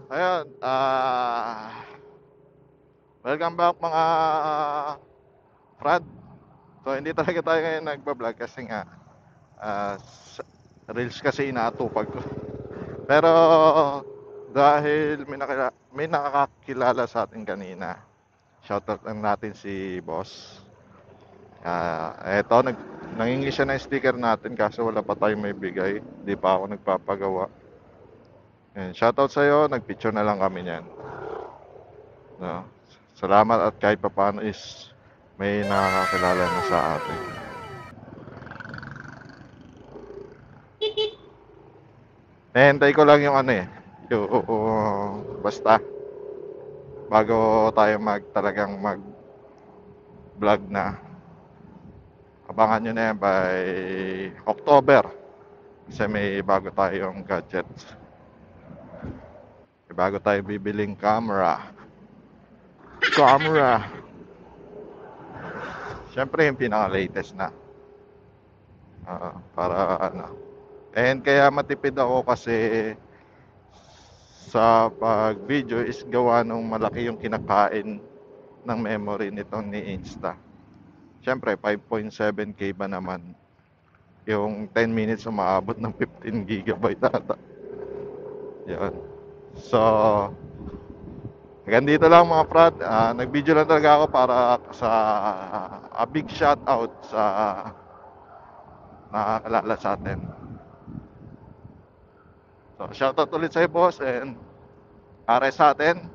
Ayun, welcome back mga Brad. So hindi talaga tayo ngayon nagba-vlog kasi nga reels kasi inaatupag ko. Pero dahil may nakakakilala sa atin kanina, shoutout lang natin si Boss. Eto, nangingi siya ng sticker natin kaso wala pa tayong may bigay. Hindi pa ako nagpapagawa. Ayan, shoutout sa'yo, nagpicture na lang kami niyan. No? Salamat at kahit papaano is may nakakakilala na sa atin. Hintay ko lang yung ano eh, yung basta bago tayo talagang mag vlog na. Abangan nyo na yan by October kasi may bago tayong gadgets. May bago tayo bibiling camera. Siyempre yung pinaka latest na. Para ano. And kaya matipid ako kasi sa pag video is gawa nung malaki yung kinakain ng memory nitong ni Insta. Siyempre 5.7K ba naman. Yung 10 minutes umaabot ng 15 gigabyte ata. Yun. So, hanggang dito lang mga prad. Nag-video lang talaga ako para sa a big shout out sa nakakalala sa atin. So, shout out ulit sa'yo boss and are sa atin.